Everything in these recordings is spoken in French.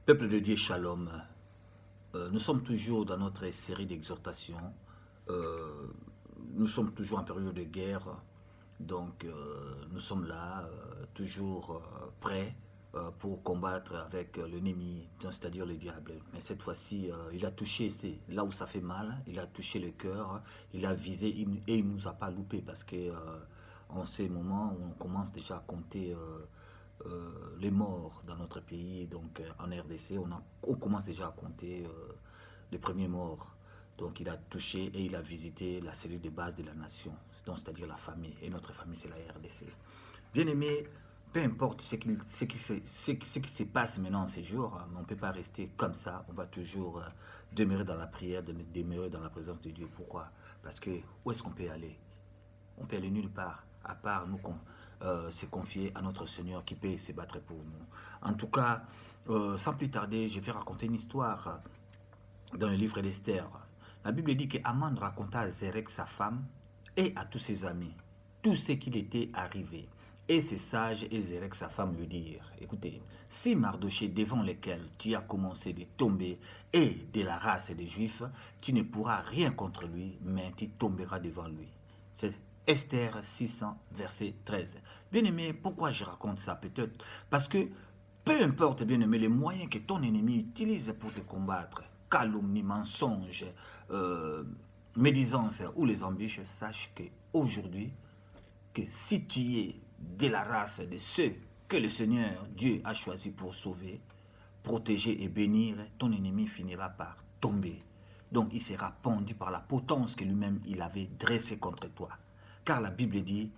Peuple de Dieu, shalom. Nous sommes toujours dans notre série d'exhortations. Euh, nous sommes toujours en période de guerre. Donc, nous sommes là, toujours prêts pour combattre avec l'ennemi, c'est-à-dire le diable. Mais cette fois-ci, il a touché, c'est là où ça fait mal, il a touché le cœur, il a visé et il ne nous a pas loupé parce que en ces moments, on commence déjà à compter les morts dans notre pays. Donc, en RDC, on commence déjà à compter les premiers morts. Donc il a touché et il a visité la cellule de base de la nation, c'est-à-dire la famille. Et notre famille, c'est la RDC. Bien aimé, peu importe ce qui se passe maintenant en ces jours, on ne peut pas rester comme ça. On va toujours demeurer dans la prière, demeurer dans la présence de Dieu. Pourquoi? Parce que où est-ce qu'on peut aller? On peut aller nulle part, à part nous se confier à notre Seigneur qui peut se battre pour nous. En tout cas, sans plus tarder, je vais raconter une histoire dans le livre d'Esther. La Bible dit que Aman raconta à Zérek, sa femme, et à tous ses amis, tout ce qu'il était arrivé. Et ses sages et Zérek, sa femme, lui dirent, écoutez, si Mardoché devant lesquels tu as commencé de tomber est de la race des Juifs, tu ne pourras rien contre lui, mais tu tomberas devant lui. C'est Esther 600, verset 13. Bien aimé, pourquoi je raconte ça? Peut-être parce que peu importe, bien aimé, les moyens que ton ennemi utilise pour te combattre, calomnie, mensonge, médisance ou les embûches, sache qu'aujourd'hui, que si tu es de la race de ceux que le Seigneur Dieu a choisi pour sauver, protéger et bénir, ton ennemi finira par tomber. Donc il sera pendu par la potence que lui-même il avait dressée contre toi. Car la Bible dit,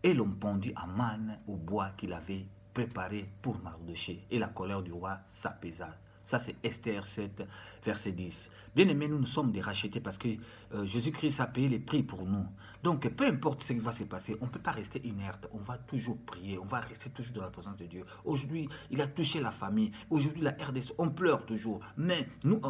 et l'on pendit Aman au bois qu'il avait préparé pour Mardoché. Et la colère du roi s'apaisa. Ça, c'est Esther 7, verset 10. Bien aimés, nous sommes des rachetés parce que Jésus-Christ a payé les prix pour nous. Donc, peu importe ce qui va se passer, on ne peut pas rester inerte. On va toujours prier. On va rester toujours dans la présence de Dieu. Aujourd'hui, il a touché la famille. Aujourd'hui, la RDC, on pleure toujours. Mais nous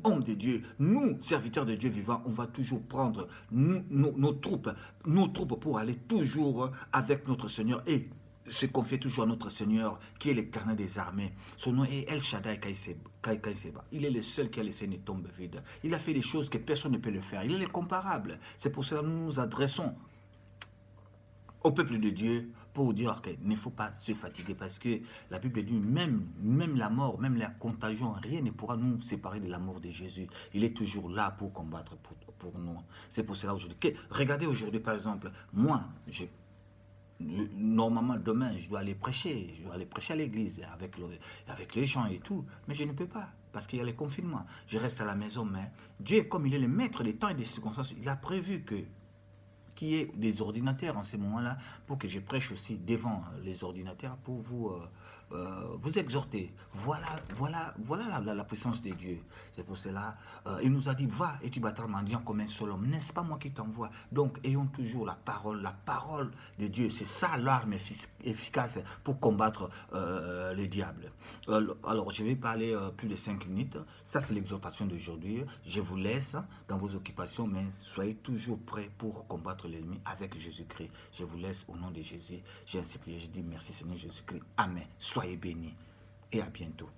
hommes de Dieu, nous, serviteurs de Dieu vivant, on va toujours prendre nos troupes pour aller toujours avec notre Seigneur et se confier toujours à notre Seigneur qui est l'Éternel des armées. Son nom est El Shaddai Kaïseba. Il est le seul qui a laissé une tombe vide. Il a fait des choses que personne ne peut le faire. Il est incomparable. C'est pour cela que nous nous adressons au peuple de Dieu pour dire qu'il ne faut pas se fatiguer parce que la Bible dit même la mort, même la contagion, rien ne pourra nous séparer de l'amour de Jésus. Il est toujours là pour combattre pour nous. C'est pour cela aujourd'hui. Regardez aujourd'hui par exemple, moi, normalement demain je dois aller prêcher, à l'église avec les gens et tout, mais je ne peux pas parce qu'il y a les confinements. Je reste à la maison, mais Dieu, comme il est le maître des temps et des circonstances, il a prévu qu'il y ait des ordinateurs en ces moments-là pour que je prêche aussi devant les ordinateurs pour vous exhorter. Voilà la puissance de Dieu. C'est pour cela, il nous a dit, va et tu battras mendiant comme un seul homme. N'est-ce pas moi qui t'envoie? Donc, ayons toujours la parole de Dieu. C'est ça l'arme efficace pour combattre le diable. Alors, je vais parler plus de 5 minutes. Ça, c'est l'exhortation d'aujourd'hui. Je vous laisse dans vos occupations, mais soyez toujours prêts pour combattre l'ennemi avec Jésus-Christ. Je vous laisse au nom de Jésus. J'ai ainsi prié, je dis merci Seigneur Jésus-Christ. Amen. Soyez bénis et à bientôt.